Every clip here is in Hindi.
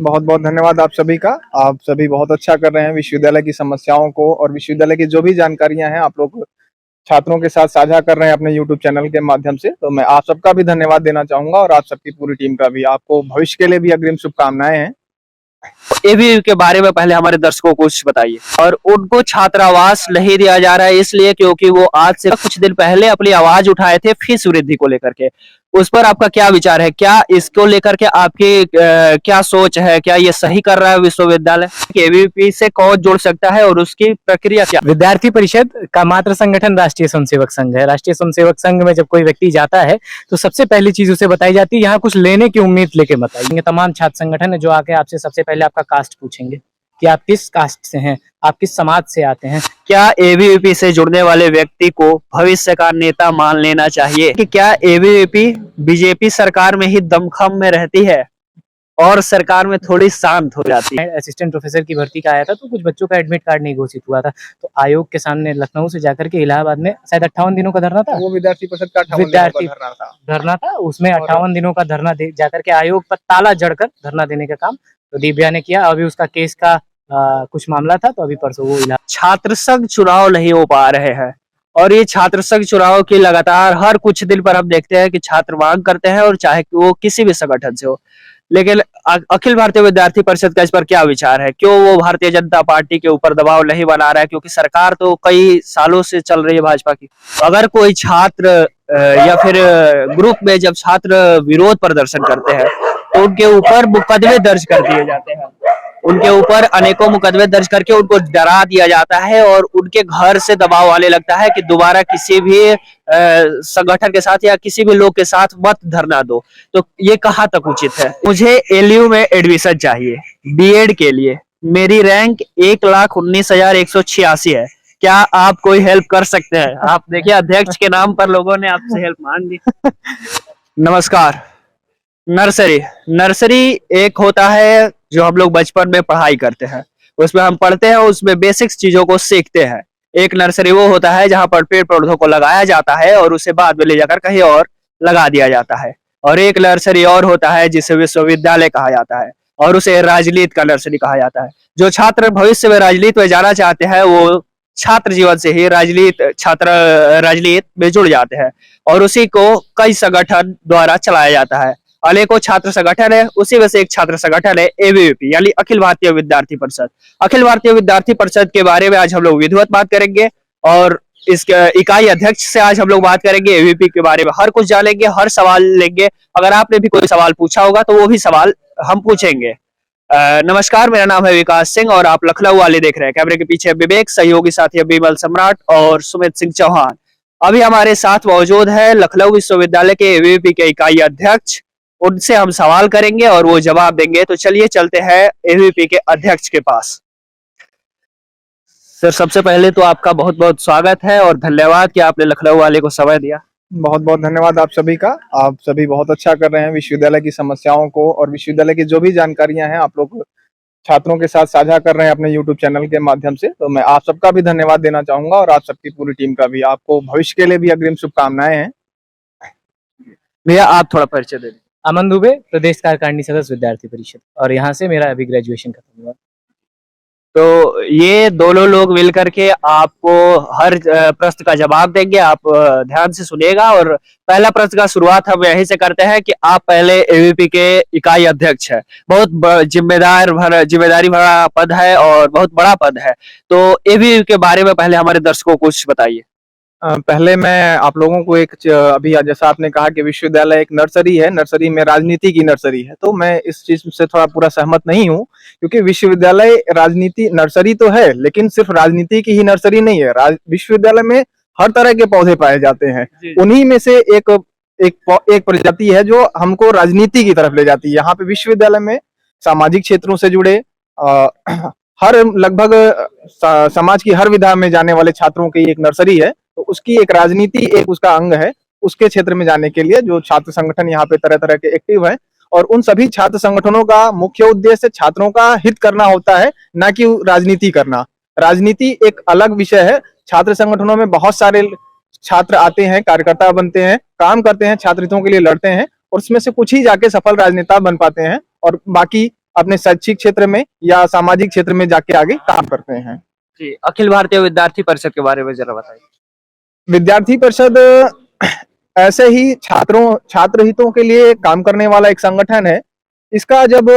बहुत बहुत धन्यवाद आप सभी का। आप सभी बहुत अच्छा कर रहे हैं विश्वविद्यालय की समस्याओं को और विश्वविद्यालय की जो भी जानकारियां हैं आप लोग छात्रों के साथ साझा कर रहे हैं अपने यूट्यूब चैनल के माध्यम से। तो मैं आप सबका भी धन्यवाद देना चाहूंगा और आप सबकी पूरी टीम का भी। आपको भविष्य के लिए भी अग्रिम शुभकामनाएं हैं। एबीवीपी के बारे में पहले हमारे दर्शकों को कुछ बताइए। और उनको छात्रावास नहीं दिया जा रहा है इसलिए क्योंकि वो आज से कुछ दिन पहले अपनी आवाज उठाए थे फीस वृद्धि को लेकर के। उस पर आपका क्या विचार है? क्या इसको लेकर के आपकी क्या सोच है? क्या ये सही कर रहा है विश्वविद्यालय? एबीवीपी से कौन जुड़ सकता है और उसकी प्रक्रिया क्या? विद्यार्थी परिषद का मात्र संगठन राष्ट्रीय स्वयंसेवक संघ है। राष्ट्रीय स्वयंसेवक संघ में जब कोई व्यक्ति जाता है तो सबसे पहली चीज उसे बताई जाती है यहाँ कुछ लेने की उम्मीद लेके मत आइए। तमाम छात्र संगठन है जो आके आपसे सबसे पहले आपका कास्ट पूछेंगे कि आप किस कास्ट से हैं, आप किस समाज से आते हैं। क्या एबीवीपी से जुड़ने वाले व्यक्ति को भविष्य का नेता मान लेना चाहिए? कि क्या एबीवीपी बीजेपी सरकार में ही दमखम में रहती है और सरकार में थोड़ी शांत हो जाती है? असिस्टेंट प्रोफेसर की भर्ती का आया था तो कुछ बच्चों का एडमिट कार्ड नहीं घोषित हुआ था तो आयोग के सामने लखनऊ से जाकर के इलाहाबाद में शायद 58 दिनों का धरना था। वो विद्यार्थी परिषद का 58 विद्यार्थी दिनों का धरना था, उसमें 58 दिनों का धरना दे जाकर के आयोग पर ताला जड़कर धरना देने का काम तो दिव्या ने किया। अभी उसका केस का कुछ मामला था तो अभी परसों वो छात्र संघ चुनाव नहीं हो पा रहे हैं और ये छात्र संघ चुनाव की लगातार हर कुछ दिन पर हम देखते हैं कि छात्र मांग करते हैं और चाहे कि वो किसी भी संगठन से हो। लेकिन अखिल भारतीय विद्यार्थी परिषद का इस पर क्या विचार है? क्यों वो भारतीय जनता पार्टी के ऊपर दबाव नहीं बना रहा है? क्योंकि सरकार तो कई सालों से चल रही है भाजपा की। अगर कोई छात्र या फिर ग्रुप में जब छात्र विरोध प्रदर्शन करते हैं तो उनके ऊपर मुकदमे दर्ज कर दिए जाते हैं। उनके ऊपर अनेकों मुकदमे दर्ज करके उनको डरा दिया जाता है और उनके घर से दबाव आने लगता है कि दोबारा किसी भी संगठन के साथ या किसी भी लोग के साथ मत धरना दो। तो ये कहाँ तक उचित है? मुझे एलयू में एडमिशन चाहिए बीएड के लिए। मेरी रैंक 1,19,186 है। क्या आप कोई हेल्प कर सकते हैं? आप देखिए अध्यक्ष के नाम पर लोगों ने आपसे हेल्प मांग ली। नमस्कार। नर्सरी एक होता है जो हम लोग बचपन में पढ़ाई करते हैं, उसमें हम पढ़ते हैं, उसमें बेसिक्स चीजों को सीखते हैं। एक नर्सरी वो होता है जहां पर पेड़ पौधों को लगाया जाता है और उसे बाद में ले जाकर कहीं और लगा दिया जाता है। और एक नर्सरी और होता है जिसे विश्वविद्यालय कहा जाता है और उसे राजनीति का नर्सरी कहा जाता है। जो छात्र भविष्य में राजनीति में जाना चाहते हैं वो छात्र जीवन से ही राजनीति में जुड़ जाते हैं और उसी को कई संगठन द्वारा चलाया जाता है। अनेकों छात्र संगठन है, उसी में से एक छात्र संगठन है एबीवीपी यानी अखिल भारतीय विद्यार्थी परिषद। अखिल भारतीय विद्यार्थी परिषद के बारे में आज हम लोग विधिवत बात करेंगे और इसके इकाई अध्यक्ष से आज हम लोग बात करेंगे। एबीवीपी के बारे में हर कुछ जानेंगे, हर सवाल लेंगे। अगर आपने भी कोई सवाल पूछा होगा तो वो भी सवाल हम पूछेंगे। नमस्कार, मेरा नाम है विकास सिंह और आप लखनऊ वाले देख रहे हैं। कैमरे के पीछे विवेक, सहयोगी साथी विमल सम्राट और सुमित सिंह चौहान। अभी हमारे साथ मौजूद है लखनऊ विश्वविद्यालय के एबीवीपी के इकाई अध्यक्ष। उनसे हम सवाल करेंगे और वो जवाब देंगे। तो चलिए चलते हैं एबीवीपी के अध्यक्ष के पास। सर, सबसे पहले तो आपका बहुत बहुत स्वागत है और धन्यवाद कि आपने लखनऊ वाले को समय दिया। बहुत बहुत धन्यवाद आप सभी का। आप सभी बहुत अच्छा कर रहे हैं विश्वविद्यालय की समस्याओं को और विश्वविद्यालय की जो भी जानकारियां हैं आप लोग छात्रों के साथ साझा कर रहे हैं अपने यूट्यूब चैनल के माध्यम से। तो मैं आप सबका भी धन्यवाद देना चाहूंगा और आप सबकी पूरी टीम का भी। आपको भविष्य के लिए भी अग्रिम शुभकामनाएं हैं। भैया आप थोड़ा परिचय दे दें। अमन दुबे, प्रदेश कार्यकारिणी सदस्य विद्यार्थी परिषद, और यहाँ से मेरा अभी ग्रेजुएशन खत्म हुआ। तो ये दोनों लोग मिलकर के आपको हर प्रश्न का जवाब देंगे। आप ध्यान से सुनिएगा और पहला प्रश्न का शुरुआत हम यहीं से करते हैं कि आप पहले एबीवीपी के इकाई अध्यक्ष है। बहुत जिम्मेदारी भरा पद है और बहुत बड़ा पद है। तो एबीवीपी के बारे में पहले हमारे दर्शकों को कुछ बताइए। पहले मैं आप लोगों को अभी जैसा आपने कहा कि विश्वविद्यालय एक नर्सरी है, नर्सरी में राजनीति की नर्सरी है, तो मैं इस चीज से थोड़ा पूरा सहमत नहीं हूँ क्योंकि विश्वविद्यालय राजनीति नर्सरी तो है लेकिन सिर्फ राजनीति की ही नर्सरी नहीं है। विश्वविद्यालय में हर तरह के पौधे पाए जाते हैं, उन्हीं में से एक प्रजाति है जो हमको राजनीति की तरफ ले जाती है। यहाँ पे विश्वविद्यालय में सामाजिक क्षेत्रों से जुड़े हर लगभग समाज की हर विधा में जाने वाले छात्रों की एक नर्सरी है। तो उसकी एक राजनीति एक उसका अंग है। उसके क्षेत्र में जाने के लिए जो छात्र संगठन यहाँ पे तरह तरह के एक्टिव हैं और उन सभी छात्र संगठनों का मुख्य उद्देश्य छात्रों का हित करना होता है, ना कि राजनीति करना। राजनीति एक अलग विषय है। छात्र संगठनों में बहुत सारे छात्र आते हैं, कार्यकर्ता बनते हैं, काम करते हैं, छात्र हितों के लिए लड़ते हैं और उसमें से कुछ ही जाके सफल राजनेता बन पाते हैं और बाकी अपने शैक्षिक क्षेत्र में या सामाजिक क्षेत्र में जाके आगे काम करते हैं। जी, अखिल भारतीय विद्यार्थी परिषद के बारे में जरा बताइए। विद्यार्थी परिषद ऐसे ही छात्र हितों के लिए काम करने वाला एक संगठन है। इसका जब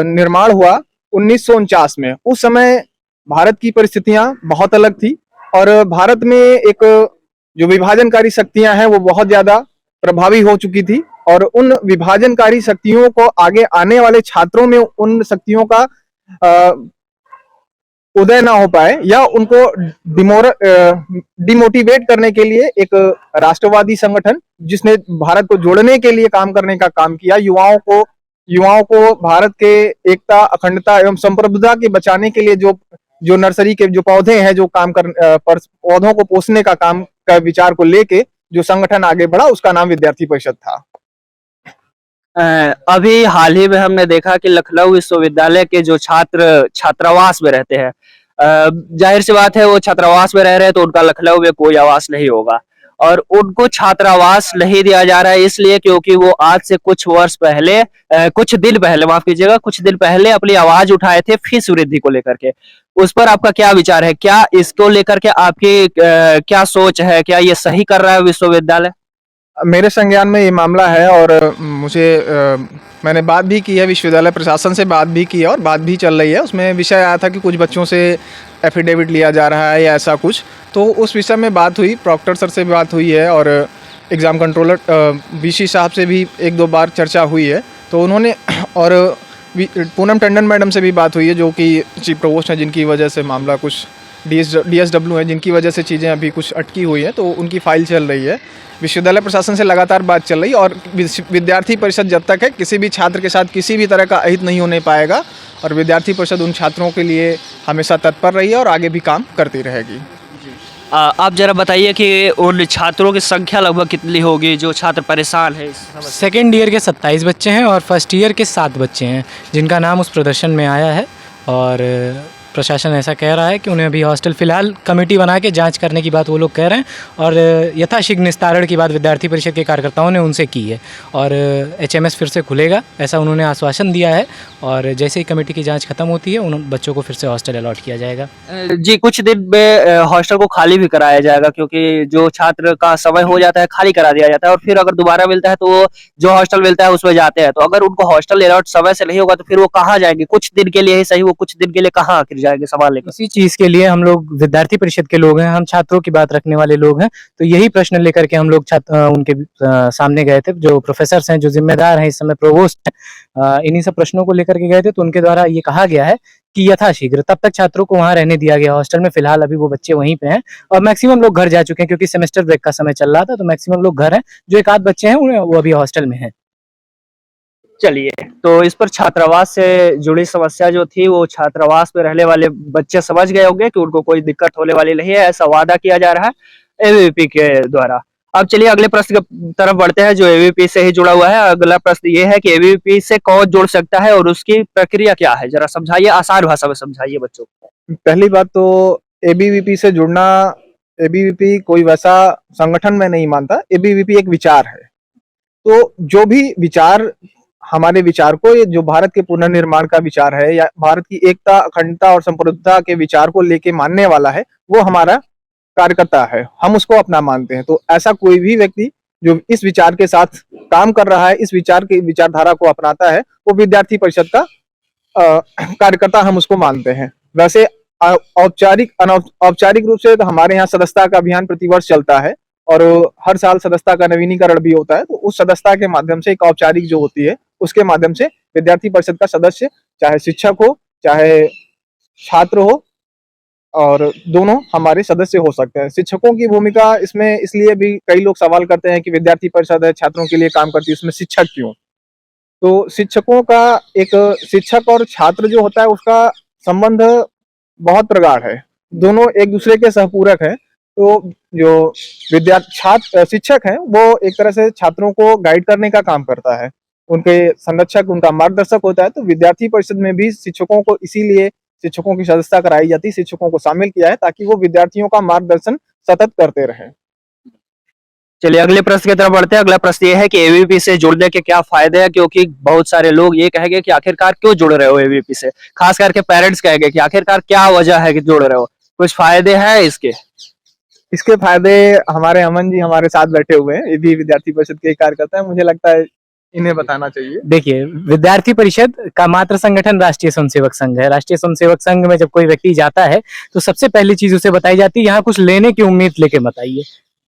निर्माण हुआ 1949 में, उस समय भारत की परिस्थितियां बहुत अलग थी और भारत में एक जो विभाजनकारी शक्तियां हैं वो बहुत ज्यादा प्रभावी हो चुकी थी और उन विभाजनकारी शक्तियों को आगे आने वाले छात्रों में उन शक्तियों का उदय ना हो पाए या उनको डिमोटिवेट करने के लिए एक राष्ट्रवादी संगठन जिसने भारत को जोड़ने के लिए काम करने का काम किया, युवाओं को भारत के एकता, अखंडता एवं संप्रभुता के बचाने के लिए जो नर्सरी के जो पौधे हैं, जो काम कर पौधों को पोसने का काम का विचार को लेके जो संगठन आगे बढ़ा, उसका नाम विद्यार्थी परिषद था। अभी हाल ही में हमने देखा कि लखनऊ विश्वविद्यालय के जो छात्र छात्रावास में रहते हैं, जाहिर सी बात है वो छात्रावास में रह रहे हैं तो उनका लखनऊ में कोई आवास नहीं होगा और उनको छात्रावास नहीं दिया जा रहा है इसलिए क्योंकि वो आज से कुछ दिन पहले माफ कीजिएगा, कुछ दिन पहले अपनी आवाज उठाए थे फीस वृद्धि को लेकर के। उस पर आपका क्या विचार है? क्या इसको लेकर के आपकी क्या सोच है? क्या ये सही कर रहा है विश्वविद्यालय? मेरे संज्ञान में ये मामला है और मैंने बात भी की है, विश्वविद्यालय प्रशासन से बात भी की है और बात भी चल रही है। उसमें विषय आया था कि कुछ बच्चों से एफिडेविट लिया जा रहा है या ऐसा कुछ, तो उस विषय में बात हुई, प्रॉक्टर सर से बात हुई है और एग्ज़ाम कंट्रोलर वीसी साहब से भी एक दो बार चर्चा हुई है। तो उन्होंने और पूनम टंडन मैडम से भी बात हुई है जो कि चीफ प्रोवोस्ट हैं, जिनकी वजह से मामला कुछ DSW है, जिनकी वजह से चीज़ें अभी कुछ अटकी हुई हैं, तो उनकी फाइल चल रही है। विश्वविद्यालय प्रशासन से लगातार बात चल रही है और विद्यार्थी परिषद जब तक है किसी भी छात्र के साथ किसी भी तरह का अहित नहीं होने पाएगा और विद्यार्थी परिषद उन छात्रों के लिए हमेशा तत्पर रही है और आगे भी काम करती रहेगी। आप जरा बताइए कि उन छात्रों की संख्या लगभग कितनी होगी जो छात्र परेशान है इस समस्या? सेकेंड ईयर के 27 बच्चे हैं और फर्स्ट ईयर के 7 बच्चे हैं जिनका नाम उस प्रदर्शन में आया है और प्रशासन ऐसा कह रहा है कि उन्हें अभी हॉस्टल फिलहाल कमेटी बना के जांच करने की बात वो लोग कह रहे हैं और यथाशीघ्र निस्तारण की बात विद्यार्थी परिषद के कार्यकर्ताओं ने उनसे की है और HMS फिर से खुलेगा ऐसा उन्होंने आश्वासन दिया है और जैसे ही कमेटी की जांच खत्म होती है उन बच्चों को फिर से हॉस्टल अलॉट किया जाएगा। जी, कुछ दिन में हॉस्टल को खाली भी कराया जाएगा क्योंकि जो छात्र का समय हो जाता है खाली करा दिया जाता है और फिर अगर दोबारा मिलता है तो वो जो हॉस्टल मिलता है उसमें जाते हैं, तो अगर उनको हॉस्टल अलॉट समय से नहीं होगा तो फिर वो कहाँ जाएंगे? कुछ दिन के लिए ही सही, वो कुछ दिन के लिए कहाँ आखिर जाएंगे सवाल लेकर? इसी चीज के लिए हम लोग विद्यार्थी परिषद के लोग हैं, हम छात्रों की बात रखने वाले लोग हैं, तो यही प्रश्न लेकर के हम लोग उनके सामने गए थे। जो प्रोफेसर हैं, जो जिम्मेदार हैं इस समय प्रोवोस्ट हैं, इन्हीं सब प्रश्नों को लेकर के गए थे, तो उनके द्वारा ये कहा गया है कि यथाशीघ्र तब तक छात्रों को वहां रहने दिया गया हॉस्टल में। फिलहाल अभी वो बच्चे वहीं पे हैं और मैक्सिमम लोग घर जा चुके हैं क्योंकि सेमेस्टर ब्रेक का समय चल रहा था, तो मैक्सिमम लोग घर हैं। जो एक आध बच्चे हैं वो अभी हॉस्टल में हैं। चलिए, तो इस पर छात्रावास से जुड़ी समस्या जो थी वो छात्रावास में रहने वाले बच्चे समझ गए होंगे कि उनको कोई दिक्कत होने वाली नहीं है, ऐसा वादा किया जा रहा है एबीवीपी के द्वारा। अब चलिए अगले प्रश्न की तरफ बढ़ते हैं जो एबीवीपी से ही जुड़ा हुआ है। अगला प्रश्न ये है कि एबीवीपी से कौन जुड़ सकता है और उसकी प्रक्रिया क्या है? जरा समझाइए, आसान भाषा में समझाइए बच्चों को। पहली बात तो एबीवीपी से जुड़ना, एबीवीपी कोई वैसा संगठन मैं नहीं मानता, एबीवीपी एक विचार है। तो जो भी विचार, हमारे विचार को, ये जो भारत के पुनर्निर्माण का विचार है या भारत की एकता, अखंडता और संप्रभुता के विचार को लेके मानने वाला है, वो हमारा कार्यकर्ता है, हम उसको अपना मानते हैं। तो ऐसा कोई भी व्यक्ति जो इस विचार के साथ काम कर रहा है, इस विचार की विचारधारा को अपनाता है, वो विद्यार्थी परिषद का कार्यकर्ता हम उसको मानते हैं। वैसे औपचारिक रूप से तो हमारे यहाँ सदस्यता का अभियान प्रतिवर्ष चलता है और हर साल सदस्यता का नवीनीकरण भी होता है। तो उस सदस्यता के माध्यम से एक औपचारिक जो होती है उसके माध्यम से विद्यार्थी परिषद का सदस्य, चाहे शिक्षक हो चाहे छात्र हो, और दोनों हमारे सदस्य हो सकते हैं। शिक्षकों की भूमिका इसमें इसलिए भी कई लोग सवाल करते हैं कि विद्यार्थी परिषद है, छात्रों के लिए काम करती है, उसमें शिक्षक क्यों? तो शिक्षकों का, एक शिक्षक और छात्र जो होता है उसका संबंध बहुत प्रगाढ़ है, दोनों एक दूसरे के सहपूरक हैं। तो जो शिक्षक हैं वो एक तरह से छात्रों को गाइड करने का काम करता है, उनके संरक्षक, उनका मार्गदर्शक होता है। तो विद्यार्थी परिषद में भी शिक्षकों को, इसीलिए शिक्षकों की सदस्यता कराई जाती, शिक्षकों को शामिल किया है ताकि वो विद्यार्थियों का मार्गदर्शन सतत करते रहें। चलिए अगले प्रश्न की तरफ बढ़ते हैं। अगला प्रश्न ये है कि एबीवीपी से जुड़ने के क्या फायदे हैं, क्योंकि बहुत सारे लोग ये कहेंगे कि आखिरकार क्यों जुड़ रहे हो एबीवीपी से, खास करके पेरेंट्स कहेंगे कि आखिरकार क्या वजह है कि जुड़ रहे हो, कुछ फायदे हैं इसके? इसके फायदे हमारे अमन जी हमारे साथ बैठे हुए हैं, ये भी विद्यार्थी परिषद के कार्यकर्ता है, मुझे लगता है इन्हें बताना चाहिए। देखिए, विद्यार्थी परिषद का मात्र संगठन राष्ट्रीय स्वयंसेवक संघ है। राष्ट्रीय स्वयंसेवक संघ में जब कोई व्यक्ति जाता है तो सबसे पहली चीज उसे बताई जाती है, यहाँ कुछ लेने की उम्मीद लेके मत आइए।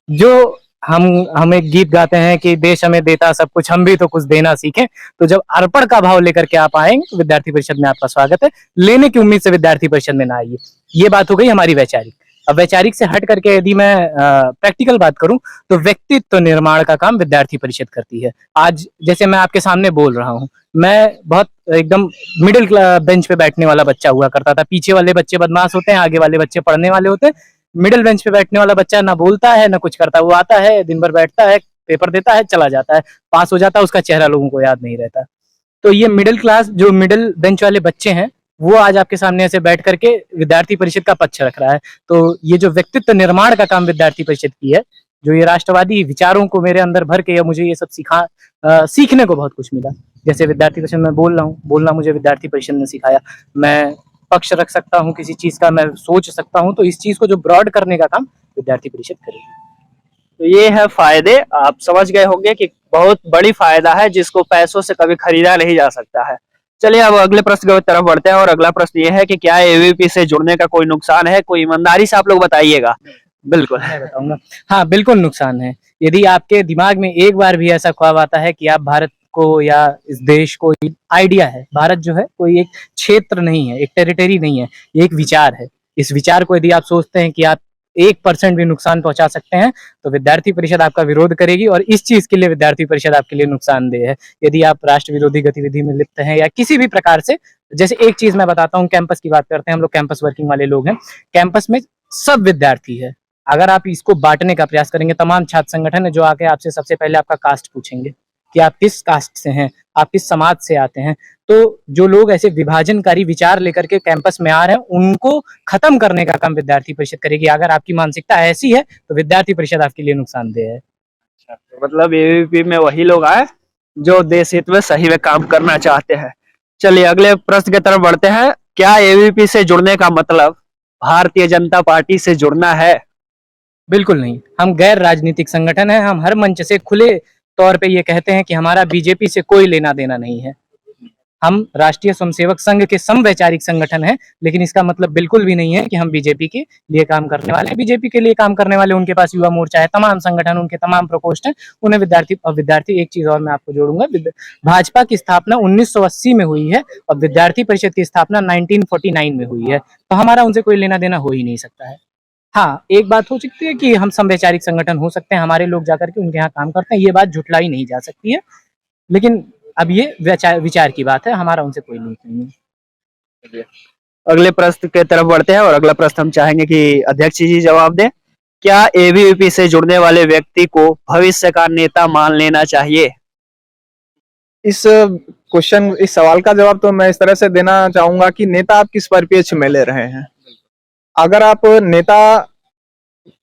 जो हम एक गीत गाते हैं कि देश हमें देता सब कुछ, हम भी तो कुछ देना सीखें। तो जब अर्पण का भाव लेकर के आप आएंगे तो विद्यार्थी परिषद में आपका स्वागत है। लेने की उम्मीद से विद्यार्थी परिषद में ना आइए। ये बात हो गई हमारी वैचारिक। अब वैचारिक से हट करके यदि मैं प्रैक्टिकल बात करूं तो व्यक्तित्व निर्माण का काम विद्यार्थी परिषद करती है। आज जैसे मैं आपके सामने बोल रहा हूं, मैं बहुत एकदम मिडिल बेंच पे बैठने वाला बच्चा हुआ करता था। पीछे वाले बच्चे बदमाश होते हैं, आगे वाले बच्चे पढ़ने वाले होते हैं। मिडिल बेंच पे बैठने वाला बच्चा ना बोलता है ना कुछ करता, वो आता है, दिन भर बैठता है, पेपर देता है, चला जाता है, पास हो जाता है, उसका चेहरा लोगों को याद नहीं रहता। तो ये मिडिल क्लास, जो मिडिल बेंच वाले बच्चे हैं, वो आज आपके सामने ऐसे बैठ करके विद्यार्थी परिषद का पक्ष रख रहा है। तो ये जो व्यक्तित्व निर्माण का काम विद्यार्थी परिषद की है, जो ये राष्ट्रवादी विचारों को मेरे अंदर भर के, या मुझे ये सब सीखने को बहुत कुछ मिला। जैसे विद्यार्थी परिषद में बोल रहा हूँ, बोलना मुझे विद्यार्थी परिषद ने सिखाया। मैं पक्ष रख सकता हूँ किसी चीज का, मैं सोच सकता हूँ, तो इस चीज को जो ब्रॉड करने का काम विद्यार्थी परिषद करेगी। तो ये है फायदे, आप समझ गए होंगे कि बहुत बड़ी फायदा है जिसको पैसों से कभी खरीदा नहीं जा सकता है। चलिए अब अगले प्रश्न की तरफ बढ़ते हैं, और अगला प्रश्न ये है कि क्या एबीवीपी से जुड़ने का कोई नुकसान है? कोई ईमानदारी से आप लोग बताइएगा। बिल्कुल मैं बताऊंगा। हाँ, बिल्कुल नुकसान है। यदि आपके दिमाग में एक बार भी ऐसा ख्वाब आता है कि आप भारत को या इस देश को, आइडिया है, भारत जो है कोई एक क्षेत्र नहीं है, एक टेरिटरी नहीं है, ये एक विचार है। इस विचार को यदि आप सोचते हैं कि आप 1% भी नुकसान पहुंचा सकते हैं तो विद्यार्थी परिषद आपका विरोध करेगी, और इस चीज के लिए विद्यार्थी परिषद आपके लिए नुकसानदेह है। यदि आप राष्ट्र विरोधी गतिविधि में लिप्त हैं या किसी भी प्रकार से, जैसे एक चीज मैं बताता हूँ, कैंपस की बात करते हैं, हम लोग कैंपस वर्किंग वाले लोग हैं। कैंपस में सब विद्यार्थी है। अगर आप इसको बांटने का प्रयास करेंगे, तमाम छात्र संगठन है जो आके आपसे सबसे पहले आपका कास्ट पूछेंगे कि आप किस कास्ट से हैं, आप किस समाज से आते हैं। तो जो लोग ऐसे विभाजनकारी विचार लेकर के कैंपस में आ रहे हैं, उनको खत्म करने का काम विद्यार्थी परिषद करेगी। अगर आपकी मानसिकता ऐसी है तो विद्यार्थी परिषद आपके लिए नुकसानदेह है। तो मतलब एबीवीपी में वही लोग आए जो देश हित में सही में काम करना चाहते हैं। चलिए अगले प्रश्न की तरफ बढ़ते हैं। क्या एबीवीपी से जुड़ने का मतलब भारतीय जनता पार्टी से जुड़ना है? बिल्कुल नहीं। हम गैर राजनीतिक संगठन है। हम हर मंच से खुले तौर पे ये कहते हैं कि हमारा बीजेपी से कोई लेना देना नहीं है। हम राष्ट्रीय स्वयंसेवक संघ के समवैचारिक संगठन है, लेकिन इसका मतलब बिल्कुल भी नहीं है कि हम बीजेपी के लिए काम करने वाले हैं। बीजेपी के लिए काम करने वाले, उनके पास युवा मोर्चा है, तमाम संगठन, उनके तमाम प्रकोष्ठ हैं, उन्हें विद्यार्थी एक चीज और मैं आपको जोड़ूंगा, भाजपा की स्थापना 1980 में हुई है और विद्यार्थी परिषद की स्थापना 1949 में हुई है। तो हमारा उनसे कोई लेना देना हो ही नहीं सकता है। हाँ, एक बात हो सकती है कि हम समवैचारिक संगठन हो सकते हैं, हमारे लोग जाकर के उनके यहाँ काम करते हैं, ये बात झुटलाई नहीं जा सकती है। लेकिन अब ये विचार की बात है, हमारा उनसे कोई लिंक नहीं है। अगले प्रश्न की तरफ बढ़ते हैं, और अगला प्रश्न हम चाहेंगे कि अध्यक्ष जी जवाब दें। क्या एबीवीपी से जुड़ने वाले व्यक्ति को भविष्य का नेता मान लेना चाहिए? इस सवाल का जवाब तो मैं इस तरह से देना चाहूंगा कि नेता आप किस परिप्रेक्ष्य में ले रहे हैं। अगर आप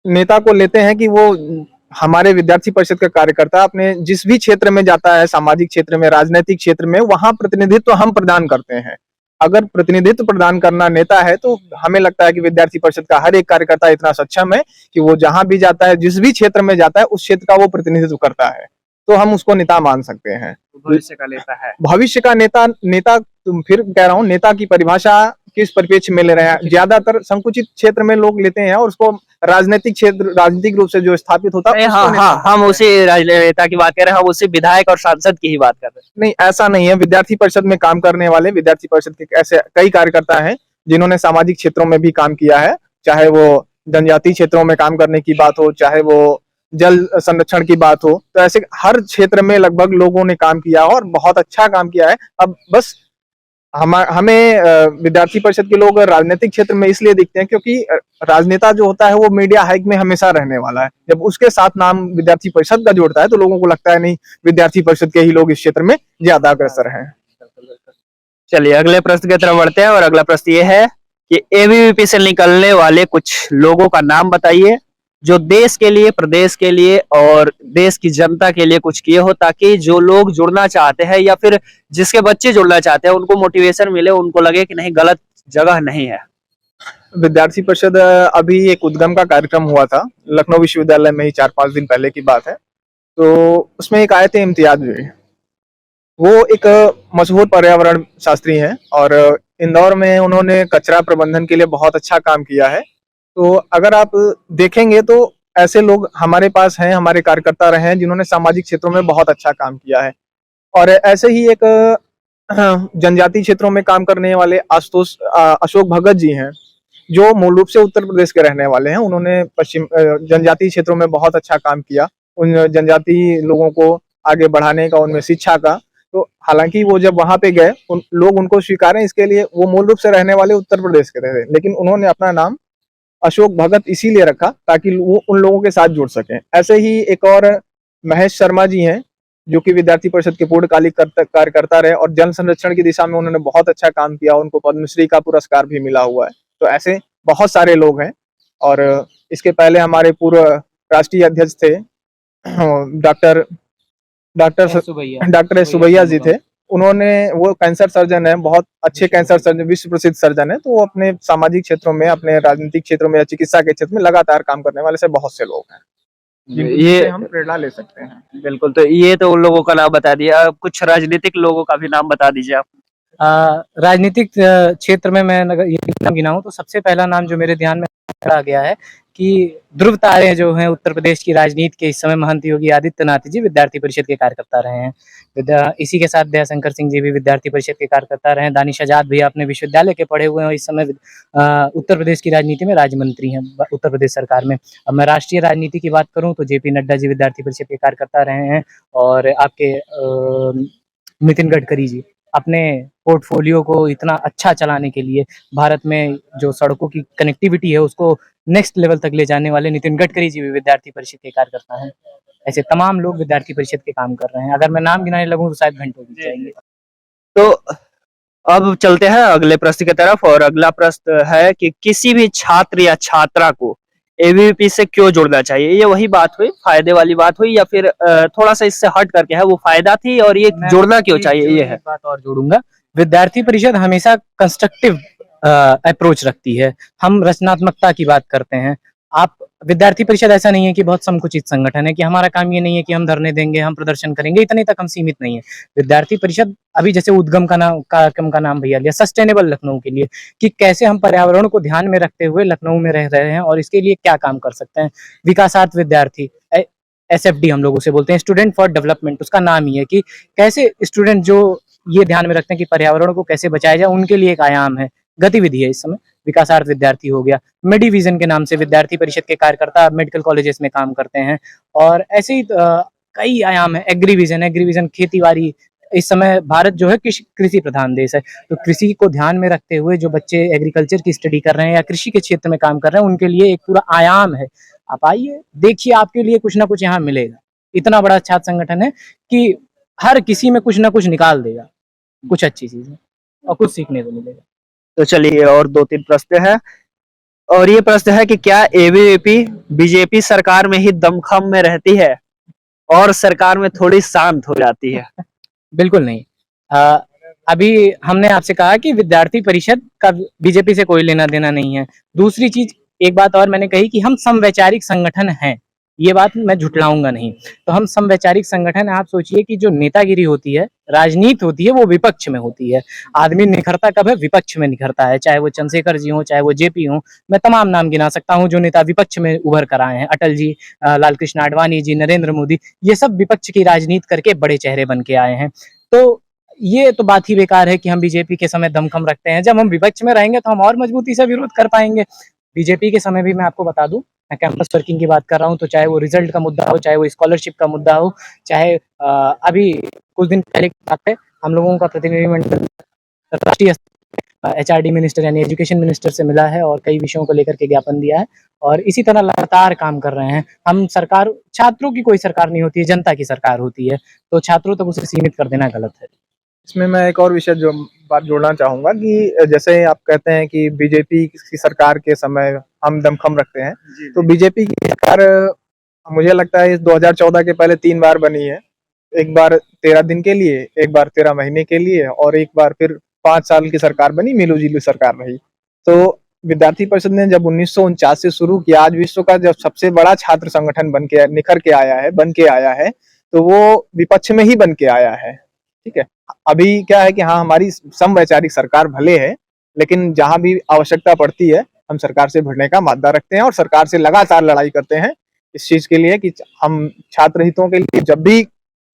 नेता को लेते हैं कि वो हमारे विद्यार्थी परिषद का कार्यकर्ता अपने जिस भी क्षेत्र में जाता है, सामाजिक क्षेत्र में, राजनीतिक क्षेत्र में, वहां प्रतिनिधित्व हम प्रदान करते हैं। अगर प्रतिनिधित्व प्रदान करना नेता है तो हमें लगता है कि विद्यार्थी परिषद का हर एक कार्यकर्ता इतना सक्षम है कि वो जहां भी जाता है, जिस भी क्षेत्र में जाता है, उस क्षेत्र का वो प्रतिनिधित्व करता है, तो हम उसको नेता मान सकते हैं। भविष्य का नेता है। भविष्य का नेता फिर कह रहा हूँ, नेता की परिभाषा किस परिप्रेक्ष्य में ले रहे हैं। ज्यादातर संकुचित क्षेत्र में लोग लेते हैं और उसको राजनीतिक रूप से जो स्थापित होता है। हाँ, हम उसी नेता की बात कर रहे हैं, हम उसी विधायक और सांसद की ही बात कर रहे हैं। नहीं, ऐसा नहीं है। विद्यार्थी परिषद में काम करने वाले विद्यार्थी परिषद के ऐसे कई कार्यकर्ता हैं जिन्होंने सामाजिक क्षेत्रों में भी काम किया है, चाहे वो जनजातीय क्षेत्रों में काम करने की बात हो, चाहे वो जल संरक्षण की बात हो। तो ऐसे हर क्षेत्र में लगभग लोगों ने काम किया और बहुत अच्छा काम किया है। अब बस हमें विद्यार्थी परिषद के लोग राजनीतिक क्षेत्र में इसलिए दिखते हैं क्योंकि राजनेता जो होता है वो मीडिया हाइक में हमेशा रहने वाला है। जब उसके साथ नाम विद्यार्थी परिषद का जोड़ता है तो लोगों को लगता है नहीं, विद्यार्थी परिषद के ही लोग इस क्षेत्र में ज्यादा अग्रसर हैं। चलिए अगले प्रश्न की तरफ बढ़ते हैं, और अगला प्रश्न ये है कि एबीवीपी से निकलने वाले कुछ लोगों का नाम बताइए जो देश के लिए, प्रदेश के लिए और देश की जनता के लिए कुछ किए हो, ताकि जो लोग जुड़ना चाहते हैं या फिर जिसके बच्चे जुड़ना चाहते हैं उनको मोटिवेशन मिले, उनको लगे कि नहीं, गलत जगह नहीं है। विद्यार्थी परिषद अभी एक उद्गम का कार्यक्रम हुआ था लखनऊ विश्वविद्यालय में ही 4-5 दिन पहले की बात है। तो उसमें एक आए थे इम्तियाज भी। वो एक मशहूर पर्यावरण शास्त्री हैं और इंदौर में उन्होंने कचरा प्रबंधन के लिए बहुत अच्छा काम किया है। तो अगर आप देखेंगे तो ऐसे लोग हमारे पास हैं, हमारे कार्यकर्ता रहे हैं जिन्होंने सामाजिक क्षेत्रों में बहुत अच्छा काम किया है। और ऐसे ही एक जनजातीय क्षेत्रों में काम करने वाले आशुतोष अशोक भगत जी हैं, जो मूल रूप से उत्तर प्रदेश के रहने वाले हैं। उन्होंने पश्चिम जनजातीय क्षेत्रों में बहुत अच्छा काम किया, उन जनजातीय लोगों को आगे बढ़ाने का, उनमें शिक्षा का। तो हालांकि वो जब वहां पे गए, लोग उनको स्वीकारें इसके लिए, वो मूल रूप से रहने वाले उत्तर प्रदेश के थे, लेकिन उन्होंने अपना नाम अशोक भगत इसीलिए रखा ताकि वो उन लोगों के साथ जुड़ सकें। ऐसे ही एक और महेश शर्मा जी हैं, जो कि विद्यार्थी परिषद के पूर्णकालिक कार्यकर्ता रहे और जल संरक्षण की दिशा में उन्होंने बहुत अच्छा काम किया, उनको पद्मश्री का पुरस्कार भी मिला हुआ है। तो ऐसे बहुत सारे लोग हैं। और इसके पहले हमारे पूर्व राष्ट्रीय अध्यक्ष थे डॉक्टर डॉक्टर एस सुबैया जी थे। उन्होंने, वो कैंसर सर्जन है, बहुत अच्छे कैंसर सर्जन, विश्व प्रसिद्ध सर्जन है। तो वो अपने सामाजिक क्षेत्रों में, अपने राजनीतिक क्षेत्रों में या चिकित्सा के क्षेत्र में लगातार काम करने वाले से बहुत से लोग हैं, ये हम प्रेरणा ले सकते हैं। बिल्कुल, तो ये तो उन लोगों का नाम बता दिया, अब कुछ राजनीतिक लोगों का भी नाम बता दीजिए आप। राजनीतिक क्षेत्र में मैं अगर ये नाम गिनाऊं तो सबसे पहला नाम जो मेरे ध्यान में आ गया है कि ध्रुव तारे जो हैं उत्तर प्रदेश की राजनीति के इस समय, महंत योगी आदित्यनाथ जी विद्यार्थी परिषद के कार्यकर्ता रहे हैं। इसी के साथ दयाशंकर सिंह जी भी विद्यार्थी परिषद के कार्यकर्ता रहे हैं। दानिश आजाद भी अपने विश्वविद्यालय के पढ़े हुए हैं और इस समय उत्तर प्रदेश की राजनीति में राज्य मंत्री हैं उत्तर प्रदेश सरकार में। अब मैं राष्ट्रीय राजनीति की बात करूं तो जेपी नड्डा जी विद्यार्थी परिषद के कार्यकर्ता रहे हैं। और आपके नितिन गडकरी जी अपने पोर्टफोलियो को इतना अच्छा चलाने के लिए, भारत में जो सड़कों की कनेक्टिविटी है उसको नेक्स्ट लेवल तक ले जाने वाले नितिन गडकरी जी भी विद्यार्थी परिषद के कार्यकर्ता हैं। ऐसे तमाम लोग विद्यार्थी परिषद के काम कर रहे हैं। अगर मैं नाम गिनाने लगूं तो शायद घंटों बीत जाएंगे। तो अब चलते हैं अगले प्रश्न की तरफ, और अगला प्रश्न है कि किसी भी छात्र या छात्रा को एबीवीपी से क्यों जुड़ना चाहिए? ये वही बात हुई, फायदे वाली बात हुई, या फिर थोड़ा सा इससे हट करके है, वो फायदा थी और ये जुड़ना क्यों चाहिए, ये है बात। और जोड़ूंगा, विद्यार्थी परिषद हमेशा कंस्ट्रक्टिव अप्रोच रखती है। हम रचनात्मकता की बात करते हैं। आप विद्यार्थी परिषद ऐसा नहीं है कि बहुत संकुचित संगठन है कि हमारा काम ये नहीं है कि हम धरने देंगे, हम प्रदर्शन करेंगे, इतने तक हम सीमित नहीं है। विद्यार्थी परिषद अभी जैसे उद्गम का नाम, कार्यक्रम का नाम भैया लिया, सस्टेनेबल लखनऊ के लिए, कि कैसे हम पर्यावरण को ध्यान में रखते हुए लखनऊ में रह रहे हैं और इसके लिए क्या काम कर सकते हैं। विकासार्थ विद्यार्थी, SFD हम लोग उसे बोलते हैं, स्टूडेंट फॉर डेवलपमेंट, उसका नाम ही है कि कैसे स्टूडेंट जो ये ध्यान में रखते हैं कि पर्यावरण को कैसे बचाया जाए, उनके लिए एक आयाम है, गतिविधि है इस समय। विकासार्थ विद्यार्थी हो गया। मेडिविजन के नाम से विद्यार्थी परिषद के कार्यकर्ता मेडिकल कॉलेजेस में काम करते हैं। और ऐसे ही कई आयाम है। एग्रीविजन खेती-बाड़ी, इस समय भारत जो है कृषि प्रधान देश है, तो कृषि को ध्यान में रखते हुए जो बच्चे एग्रीकल्चर की स्टडी कर रहे हैं या कृषि के क्षेत्र में काम कर रहे हैं, उनके लिए एक पूरा आयाम है। आप आइए, देखिए, आपके लिए कुछ ना कुछ यहाँ मिलेगा। इतना बड़ा छात्र संगठन है कि हर किसी में कुछ ना कुछ निकाल देगा, कुछ अच्छी चीजें और कुछ सीखने को मिलेगा। तो चलिए, और 2-3 प्रश्न है, और ये प्रश्न है कि क्या एबीवीपी बीजेपी सरकार में ही दमखम में रहती है और सरकार में थोड़ी शांत हो जाती है? बिल्कुल नहीं। अभी हमने आपसे कहा कि विद्यार्थी परिषद का बीजेपी से कोई लेना देना नहीं है। दूसरी चीज, एक बात और मैंने कही कि हम समवैचारिक संगठन हैं, ये बात मैं झुठलाऊंगा नहीं। तो हम समवैचारिक संगठन है। आप सोचिए कि जो नेतागिरी होती है, राजनीति होती है, वो विपक्ष में होती है। आदमी निखरता कब है? विपक्ष में निखरता है। चाहे वो चंद्रशेखर जी हो, चाहे वो जेपी हो, मैं तमाम नाम गिना सकता हूँ जो नेता विपक्ष में उभर कर आए हैं। अटल जी, लाल कृष्ण आडवाणी जी, नरेंद्र मोदी, ये सब विपक्ष की राजनीति करके बड़े चेहरे बन के आए हैं। तो ये तो बात ही बेकार है कि हम बीजेपी के समय दमखम रखते हैं। जब हम विपक्ष में रहेंगे तो हम और मजबूती से विरोध कर पाएंगे। बीजेपी के समय भी मैं आपको बता दूं, मैं कैंपस वर्किंग की बात कर रहा हूं, तो चाहे वो रिजल्ट का मुद्दा हो, चाहे वो स्कॉलरशिप का मुद्दा हो, चाहे अभी कुछ दिन पहले की बात है, हम लोगों का प्रतिनिधिमंडल राष्ट्रीय HRD मिनिस्टर यानी एजुकेशन मिनिस्टर से मिला है और कई विषयों को लेकर के ज्ञापन दिया है। और इसी तरह लगातार काम कर रहे हैं हम। सरकार, छात्रों की कोई सरकार नहीं होती है, जनता की सरकार होती है, तो छात्रों तक उसे सीमित कर देना गलत है। इसमें मैं एक और विषय जो बात जोड़ना चाहूंगा कि जैसे आप कहते हैं कि बीजेपी की सरकार के समय हम दमखम रखते हैं, तो बीजेपी की सरकार मुझे लगता है इस 2014 के पहले 3 बार बनी है। एक बार 13 दिन के लिए, एक बार 13 महीने के लिए और एक बार फिर 5 साल की सरकार बनी, मिलूजुली सरकार रही। तो विद्यार्थी परिषद ने जब 1949 से शुरू किया, आज विश्व का जब सबसे बड़ा छात्र संगठन बन के निखर के आया है, बन के आया है, तो वो विपक्ष में ही बन के आया है। ठीक है, अभी क्या है कि हाँ, हमारी समवैचारिक सरकार भले है, लेकिन जहां भी आवश्यकता पड़ती है हम सरकार से भिड़ने का मादा रखते हैं और सरकार से लगातार लड़ाई करते हैं इस चीज के लिए कि हम छात्र हितों के लिए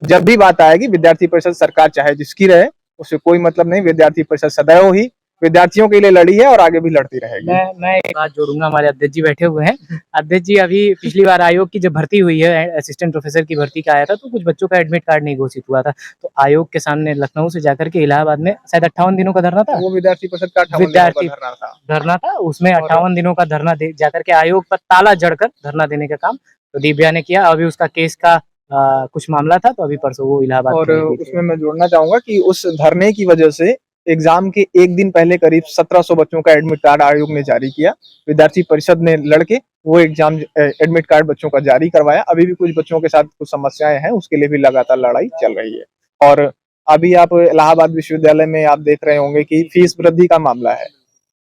जब भी बात आएगी, विद्यार्थी परिषद सरकार चाहे जिसकी रहे, उससे कोई मतलब नहीं। विद्यार्थी परिषद सदैव ही विद्यार्थियों के लिए लड़ी है और आगे भी लड़ती रहेगी। मैं एक बात जोड़ूंगा, हमारे अध्यक्ष जी बैठे हुए हैं। अध्यक्ष जी, अभी पिछली बार आयोग की जब भर्ती हुई है, असिस्टेंट प्रोफेसर की भर्ती का आया था, तो कुछ बच्चों का एडमिट कार्ड नहीं घोषित हुआ था, तो आयोग के सामने लखनऊ से जाकर के इलाहाबाद में शायद 58 दिनों का धरना था। वो विद्यार्थी परिषद का 58 विद्यार्थी दिनों का धरना था, उसमें 58 दिनों का धरना दे जाकर के आयोग पर ताला जड़कर धरना देने का काम तो दिव्या ने किया। अभी उसका केस का कुछ मामला था, तो अभी परसों वो इलाहाबाद और उसमें मैं जोड़ना चाहूंगा कि उस धरने की वजह से एग्जाम के एक दिन पहले करीब 1700 बच्चों का एडमिट कार्ड आयोग ने जारी किया। विद्यार्थी परिषद ने लड़के वो एग्जाम एडमिट कार्ड बच्चों का जारी करवाया। अभी भी कुछ बच्चों के साथ कुछ समस्याएं हैं, उसके लिए भी लगातार लड़ाई चल रही है। और अभी आप इलाहाबाद विश्वविद्यालय में आप देख रहे होंगे कि फीस वृद्धि का मामला है,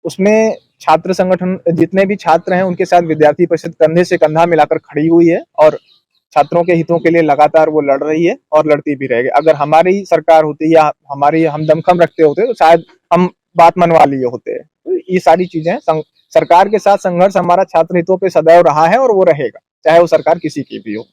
उसमें छात्र संगठन जितने भी छात्र हैं उनके साथ विद्यार्थी परिषद कंधे से कंधा मिलाकर खड़ी हुई है और छात्रों के हितों के लिए लगातार वो लड़ रही है और लड़ती भी रहेगी। अगर हमारी सरकार होती या हम दमखम रखते होते तो शायद हम बात मनवा लिए होते। तो ये सारी चीजें सरकार के साथ संघर्ष हमारा छात्र हितों पे सदैव रहा है और वो रहेगा, चाहे वो सरकार किसी की भी हो।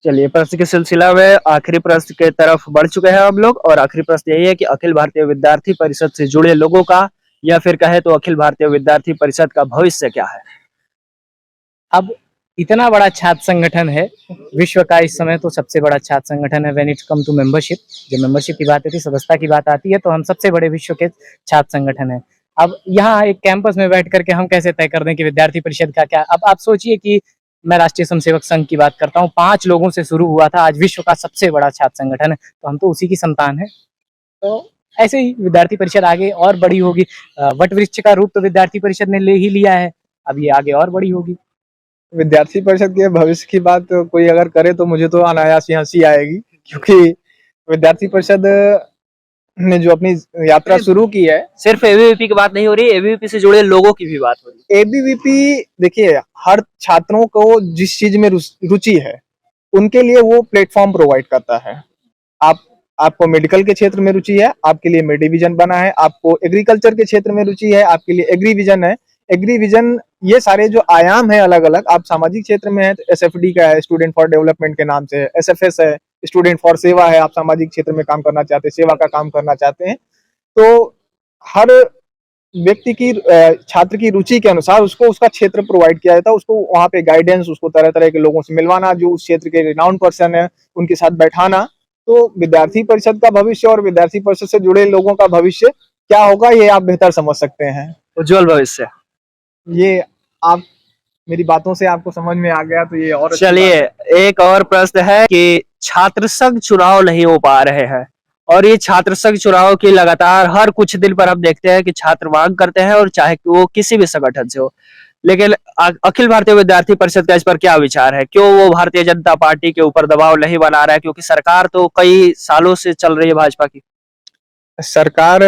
चलिए, प्रश्न के सिलसिला में आखिरी प्रश्न के तरफ बढ़ चुके हैं हम लोग, और आखिरी प्रश्न यही है कि अखिल भारतीय विद्यार्थी परिषद से जुड़े लोगों का, या फिर कहे तो अखिल भारतीय विद्यार्थी परिषद का भविष्य क्या है? अब इतना बड़ा छात्र संगठन है, विश्व का इस समय तो सबसे बड़ा छात्र संगठन है। When it come to membership, जब मेंबरशिप की बात आती है, सदस्यता की बात आती है, तो हम सबसे बड़े विश्व के छात्र संगठन है। अब यहाँ एक कैंपस में बैठ करके हम कैसे तय कर दें कि विद्यार्थी परिषद का क्या? अब आप सोचिए कि मैं राष्ट्रीय स्वयंसेवक संघ की बात करता हूँ, 5 लोगों से शुरू हुआ था, आज विश्व का सबसे बड़ा छात्र संगठन है, तो हम तो उसी की संतान है। तो ऐसे ही विद्यार्थी परिषद आगे और बड़ी होगी। वट वृक्ष का रूप तो विद्यार्थी परिषद ने ले ही लिया है, अब ये आगे और बड़ी होगी। विद्यार्थी परिषद के भविष्य की बात कोई अगर करे तो मुझे तो अनायास ही हंसी आएगी, क्योंकि विद्यार्थी परिषद ने जो अपनी यात्रा शुरू की है, सिर्फ एबीवीपी की बात नहीं हो रही, एबीवीपी से जुड़े लोगों की भी बात हो रही है। एबीवीपी देखिए, हर छात्रों को जिस चीज में रुचि है उनके लिए वो प्लेटफॉर्म प्रोवाइड करता है। आपको मेडिकल के क्षेत्र में रुचि है, आपके लिए मेडिविजन बना है। आपको एग्रीकल्चर के क्षेत्र में रुचि है, आपके लिए एग्रीविजन है। एग्रीविजन, ये सारे जो आयाम है अलग अलग। आप सामाजिक क्षेत्र में है तो एसएफडी का है, स्टूडेंट फॉर डेवलपमेंट के नाम से, एसएफएस है, स्टूडेंट फॉर सेवा है। आप सामाजिक क्षेत्र में काम करना चाहते हैं, सेवा का काम करना चाहते हैं, तो हर व्यक्ति की छात्र की रुचि के अनुसार उसको उसका क्षेत्र प्रोवाइड किया जाता है। उसको वहाँ पे गाइडेंस, उसको तरह तरह के लोगों से मिलवाना, जो उस क्षेत्र के रिनाउंड पर्सन है उनके साथ बैठाना। तो विद्यार्थी परिषद का भविष्य और विद्यार्थी परिषद से जुड़े लोगों का भविष्य क्या होगा, ये आप बेहतर समझ सकते हैं। उज्जवल भविष्य। ये आप मेरी बातों से आपको समझ में आ गया तो ये और चलिए, एक और प्रश्न है कि छात्र संघ चुनाव नहीं हो पा रहे हैं, और ये छात्र संघ चुनाव की लगातार हर कुछ दिन पर हम देखते हैं कि छात्र मांग करते हैं, और चाहे वो किसी भी संगठन से हो। लेकिन अखिल भारतीय विद्यार्थी परिषद का इस पर क्या विचार है? क्यों वो भारतीय जनता पार्टी के ऊपर दबाव नहीं बना रहा है? क्योंकि सरकार तो कई सालों से चल रही है भाजपा की। सरकार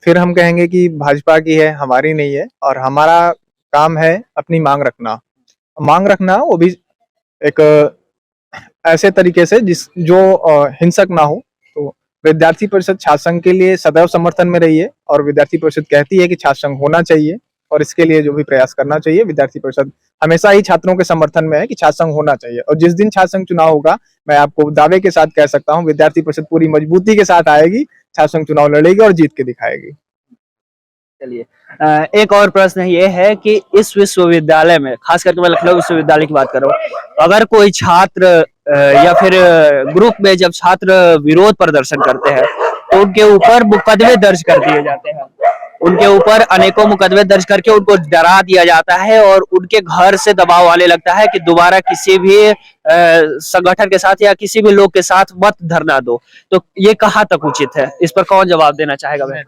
फिर हम कहेंगे कि भाजपा की है, हमारी नहीं है। और हमारा काम है अपनी मांग रखना, वो भी एक ऐसे तरीके से जो हिंसक ना हो। तो विद्यार्थी परिषद छात्र संघ के लिए सदैव समर्थन में रही है, और विद्यार्थी परिषद कहती है कि छात्र संघ होना चाहिए, और इसके लिए जो भी प्रयास करना चाहिए, विद्यार्थी परिषद हमेशा ही छात्रों के समर्थन में है कि छात्र संघ होना चाहिए। और जिस दिन छात्र संघ चुनाव होगा, मैं आपको दावे के साथ कह सकता हूँ, विद्यार्थी परिषद पूरी मजबूती के साथ आएगी, छात्र संघ चुनाव लड़ेगी और जीत के दिखाएगी। चलिए, एक और प्रश्न ये है कि इस विश्वविद्यालय में, खास करके मैं लखनऊ विश्वविद्यालय की बात कर रहा हूँ, अगर कोई छात्र या फिर ग्रुप में जब छात्र विरोध प्रदर्शन करते हैं तो उनके ऊपर मुकदमे दर्ज कर दिए जाते हैं। उनके ऊपर अनेकों मुकदमे दर्ज करके उनको डरा दिया जाता है और उनके घर से दबाव आने लगता है कि दोबारा किसी भी संगठन के साथ या किसी भी लोग के साथ मत धरना दो। तो ये कहाँ तक उचित है, इस पर कौन जवाब देना चाहेगा भाई?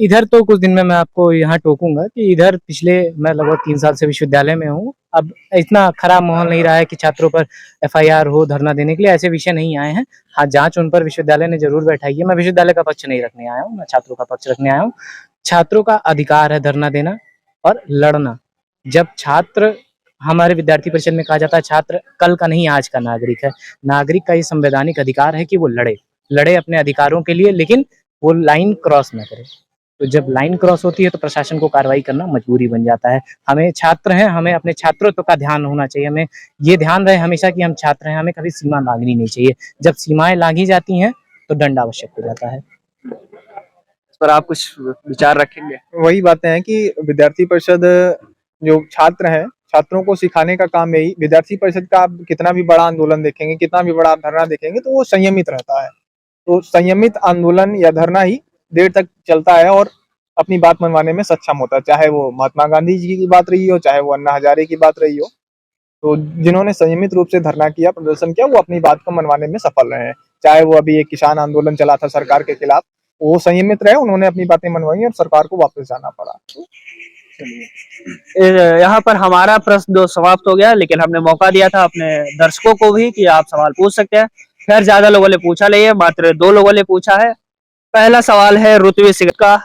इधर तो कुछ दिन में मैं आपको यहाँ टोकूंगा कि इधर पिछले मैं लगभग 3 साल से विश्वविद्यालय में हूँ। अब इतना खराब माहौल नहीं रहा है कि छात्रों पर एफआईआर हो धरना देने के लिए, ऐसे विषय नहीं आए हैं। हाँ, जांच उन पर विश्वविद्यालय ने जरूर बैठाई है। मैं विश्वविद्यालय का पक्ष नहीं रखने आया हूँ, मैं छात्रों का पक्ष रखने आया हूँ। छात्रों का अधिकार है धरना देना और लड़ना। जब छात्र, हमारे विद्यार्थी परिषद में कहा जाता है छात्र कल का नहीं आज का नागरिक है। नागरिक का ये संवैधानिक अधिकार है कि वो लड़े अपने अधिकारों के लिए, लेकिन वो लाइन क्रॉस ना करे। तो जब लाइन क्रॉस होती है तो प्रशासन को कार्रवाई करना मजबूरी बन जाता है। हमें छात्र हैं, हमें अपने छात्रों का ध्यान होना चाहिए। हमें ये ध्यान रहे हमेशा कि हम छात्र हैं, हमें कभी सीमा लांघनी नहीं चाहिए। जब सीमाएं लांघी जाती हैं तो दंड आवश्यक हो जाता है। इस पर आप कुछ विचार रखेंगे? वही बातें हैं कि विद्यार्थी परिषद जो छात्र हैं, छात्रों को सिखाने का काम यही। विद्यार्थी परिषद का आप कितना भी बड़ा आंदोलन देखेंगे, कितना भी बड़ा धरना देखेंगे, तो वो संयमित रहता है। तो संयमित आंदोलन या धरना ही देर तक चलता है और अपनी बात मनवाने में सक्षम होता है, चाहे वो महात्मा गांधी जी की बात रही हो, चाहे वो अन्ना हजारे की बात रही हो। तो जिन्होंने संयमित रूप से धरना किया, प्रदर्शन किया, वो अपनी बात को मनवाने में सफल रहे हैं। चाहे वो अभी एक किसान आंदोलन चला था सरकार के खिलाफ, वो संयमित रहे, उन्होंने अपनी बातें मनवाई और सरकार को वापस जाना पड़ा। यहाँ पर हमारा प्रश्न जो समाप्त हो गया, लेकिन हमने मौका दिया था अपने दर्शकों को भी कि आप सवाल पूछ सकते हैं। खैर ज्यादा लोगों ने पूछा नहीं है, मात्र 2 लोगों ने पूछा है। पहला सवाल है ऋत्विक सिंह का।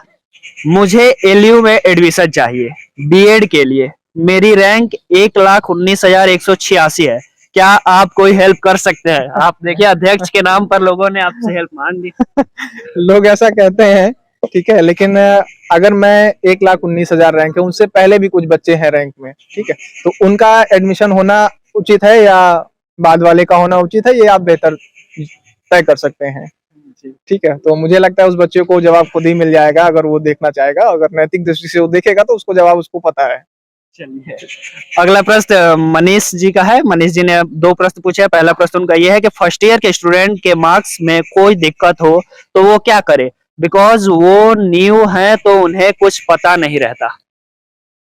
मुझे एलयू में एडमिशन चाहिए बीएड के लिए। मेरी रैंक 1,19,186 है। क्या आप कोई हेल्प कर सकते हैं? आप देखिए अध्यक्ष के नाम पर लोगों ने आपसे हेल्प मांग ली। लोग ऐसा कहते हैं, ठीक है, लेकिन अगर मैं 1,19,000 रैंक है, उनसे पहले भी कुछ बच्चे हैं रैंक में, ठीक है, तो उनका एडमिशन होना उचित है या बाद वाले का होना उचित है, ये आप बेहतर तय कर सकते हैं। ठीक है, तो मुझे लगता है उस बच्चे को जवाब खुद ही मिल जाएगा अगर वो देखना चाहेगा। अगर नैतिक दृष्टि से वो देखेगा तो उसको जवाब उसको पता है। चलिए, अगला प्रश्न मनीष जी का है। मनीष जी ने 2 प्रश्न पूछे हैं। पहला प्रश्न उनका ये है कि फर्स्ट ईयर के स्टूडेंट के मार्क्स में कोई दिक्कत हो तो वो क्या करे, बिकॉज वो न्यू है तो उन्हें कुछ पता नहीं रहता।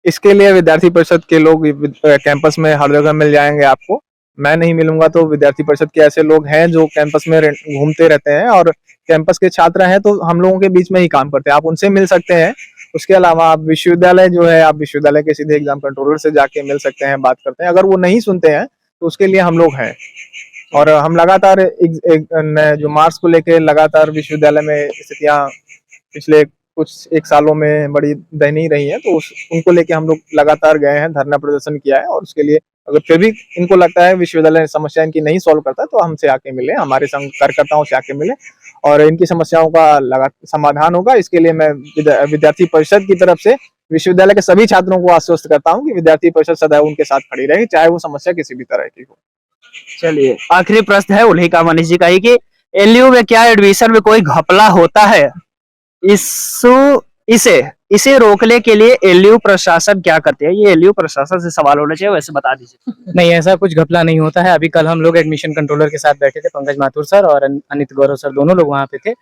इसके लिए विद्यार्थी परिषद के लोग कैंपस में हर जगह मिल जाएंगे आपको। मैं नहीं मिलूंगा तो विद्यार्थी परिषद के ऐसे लोग हैं जो कैंपस में घूमते रहते हैं और कैंपस के छात्र हैं, तो हम लोगों के बीच में ही काम करते हैं। आप उनसे मिल सकते हैं। उसके अलावा आप विश्वविद्यालय जो है, आप विश्वविद्यालय के सीधे एग्जाम कंट्रोलर से जाके मिल सकते हैं, बात करते हैं। अगर वो नहीं सुनते हैं तो उसके लिए हम लोग हैं और हम लगातार जो मार्क्स को लेकर लगातार विश्वविद्यालय में स्थितियां पिछले कुछ 1 सालों में बड़ी दयनीय रही है, तो उनको लेके हम लोग लगातार गए हैं, धरना प्रदर्शन किया है। और उसके लिए अगर फिर भी इनको लगता है विश्वविद्यालय समस्या इनकी नहीं सॉल्व करता तो हमसे आके मिले, हमारे संघ कार्यकर्ताओं से आके मिले और इनकी समस्याओं का समाधान होगा। इसके लिए मैं विद्यार्थी परिषद की तरफ से विश्वविद्यालय के सभी छात्रों को आश्वस्त करता हूँ कि विद्यार्थी परिषद सदैव उनके साथ खड़ी रहेगी, चाहे वो समस्या किसी भी तरह की हो। चलिए, आखिरी प्रश्न है उन्हीं का, मनीष जी का ही, कि एलयू में क्या एडमिशन में कोई घपला होता है? इसे रोकने के लिए एलयू प्रशासन क्या करते हैं? ये एलयू प्रशासन से सवाल होना चाहिए, वैसे बता दीजिए। नहीं, ऐसा कुछ घपला नहीं होता है। अभी कल हम लोग एडमिशन कंट्रोलर के साथ बैठे थे, पंकज माथुर सर और अनित गौरव सर, दोनों लोग वहाँ पे थे।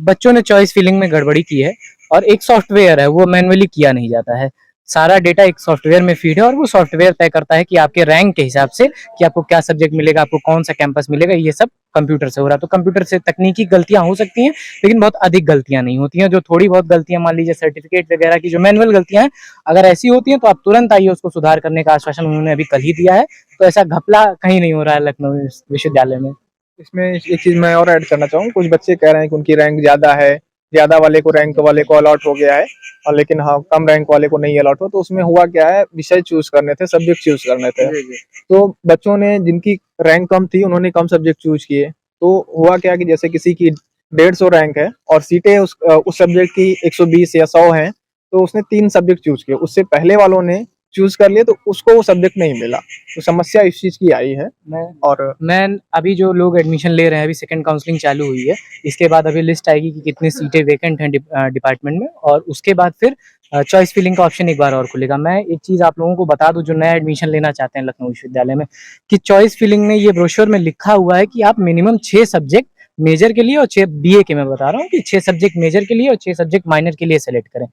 बच्चों ने चॉइस फिलिंग में गड़बड़ी की है और एक सॉफ्टवेयर है, वो मैनुअली किया नहीं जाता है। सारा डेटा एक सॉफ्टवेयर में फीड है और वो सॉफ्टवेयर तय करता है कि आपके रैंक के हिसाब से कि आपको क्या सब्जेक्ट मिलेगा, आपको कौन सा कैंपस मिलेगा। ये सब कंप्यूटर से हो रहा है। तो कंप्यूटर से तकनीकी गलतियां हो सकती हैं, लेकिन बहुत अधिक गलतियां नहीं होती हैं। जो थोड़ी बहुत गलतियां, मान लीजिए सर्टिफिकेट वगैरह की जो मैनुअल गलतियां हैं, अगर ऐसी होती हैं तो आप तुरंत आइए, उसको सुधार करने का आश्वासन उन्होंने अभी कल ही दिया है। तो ऐसा घपला कहीं नहीं हो रहा है लखनऊ विश्वविद्यालय में। इसमें एक चीज मैं और ऐड करना चाहूँ। कुछ बच्चे कह रहे हैं कि उनकी रैंक ज्यादा है, ज्यादा वाले को रैंक वाले को अलॉट हो गया है और लेकिन हाँ कम रैंक वाले को नहीं अलॉट हो। तो उसमें हुआ क्या है, विषय चूज करने थे, सब्जेक्ट चूज करने थे। तो बच्चों ने जिनकी रैंक कम थी उन्होंने कम सब्जेक्ट चूज किए। तो हुआ क्या कि जैसे किसी की 150 रैंक है और सीटें उस सब्जेक्ट की 120 या 100 हैं, तो उसने 3 सब्जेक्ट चूज किए। उससे पहले वालों ने चूज कर लिए तो उसको वो सब्जेक्ट नहीं मिला। तो समस्या इस चीज की आई है। मैं अभी जो लोग एडमिशन ले रहे हैं, अभी सेकंड काउंसलिंग चालू हुई है, इसके बाद अभी लिस्ट आएगी कि कितनी सीटें वेकेंट हैं डिपार्टमेंट में, और उसके बाद फिर चॉइस फिलिंग का ऑप्शन एक बार और खुलेगा। मैं एक चीज आप लोगों को बता दूं जो नया एडमिशन लेना चाहते हैं लखनऊ विश्वविद्यालय में, कि चॉइस फिलिंग में ये ब्रोशर में लिखा हुआ है कि आप मिनिमम 6 सब्जेक्ट मेजर के लिए और 6 बीए के, मैं बता रहा हूँ कि 6 सब्जेक्ट मेजर के लिए और 6 सब्जेक्ट माइनर के लिए सेलेक्ट करें।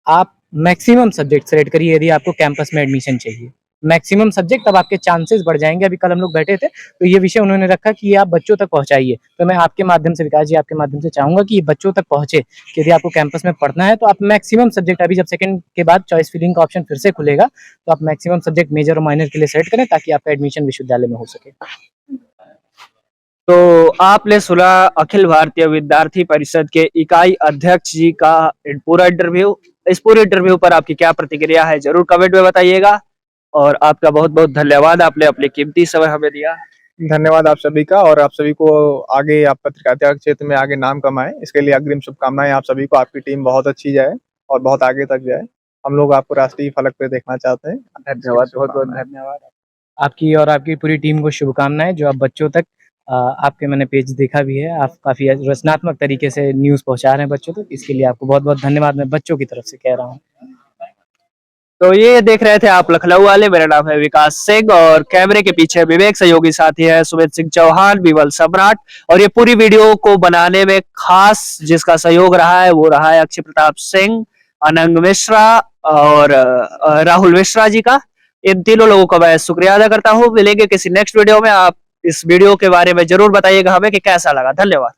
आप मैक्सिमम सब्जेक्ट सेलेक्ट करिए यदि आपको कैंपस में एडमिशन चाहिए। मैक्सिमम सब्जेक्ट, तब आपके चांसेस बढ़ जाएंगे। अभी कल हम लोग बैठे थे तो ये विषय उन्होंने रखा कि ये आप बच्चों तक पहुंचाइए। तो मैं आपके माध्यम से, विकास जी आपके माध्यम से चाहूंगा कि ये बच्चों तक पहुंचे कि यदि आपको कैंपस में पढ़ना है तो आप मैक्सिमम सब्जेक्ट, अभी जब सेकंड के बाद चॉइस फिलिंग का ऑप्शन फिर से खुलेगा तो आप मैक्सिमम सब्जेक्ट मेजर और माइनर के लिए सेलेक्ट करें ताकि आपका एडमिशन विश्वविद्यालय में हो सके। तो आपने सुना अखिल भारतीय विद्यार्थी परिषद के इकाई अध्यक्ष जी का पूरा इंटरव्यू। इस पूरे इंटरव्यू पर आपकी क्या प्रतिक्रिया है जरूर कमेंट में बताइएगा, और आपका बहुत बहुत धन्यवाद, आपने अपने कीमती समय हमें दिया। धन्यवाद आप सभी का, और आप सभी को आगे, आप पत्रकारिता के क्षेत्र में आगे नाम कमाएं, इसके लिए अग्रिम शुभकामनाएं आप सभी को। आपकी टीम बहुत अच्छी जाए और बहुत आगे तक जाए। हम लोग आपको राष्ट्रीय फलक पे देखना चाहते हैं। धन्यवाद, बहुत बहुत धन्यवाद। आपकी और आपकी पूरी टीम को शुभकामनाएं जो आप बच्चों तक, आपके मैंने पेज देखा भी है, आप काफी रचनात्मक तरीके से न्यूज पहुंचा रहे हैं बच्चों तक, इसके लिए आपको बहुत बहुत धन्यवाद मैं बच्चों की तरफ से कह रहा हूँ। तो ये देख रहे थे आप लखनऊ वाले, मेरा नाम है विकास सिंह और कैमरे के पीछे विवेक सहयोगी साथी है सुमित सिंह चौहान, बीवल सम्राट। और ये पूरी वीडियो को बनाने में खास जिसका सहयोग रहा है वो रहा है अक्षय प्रताप सिंह, अनंग मिश्रा और राहुल मिश्रा जी का। इन तीनों लोगों का मैं शुक्रिया अदा करता हूँ। मिलेंगे किसी नेक्स्ट वीडियो में। आप इस वीडियो के बारे में जरूर बताइएगा हमें कि कैसा लगा। धन्यवाद।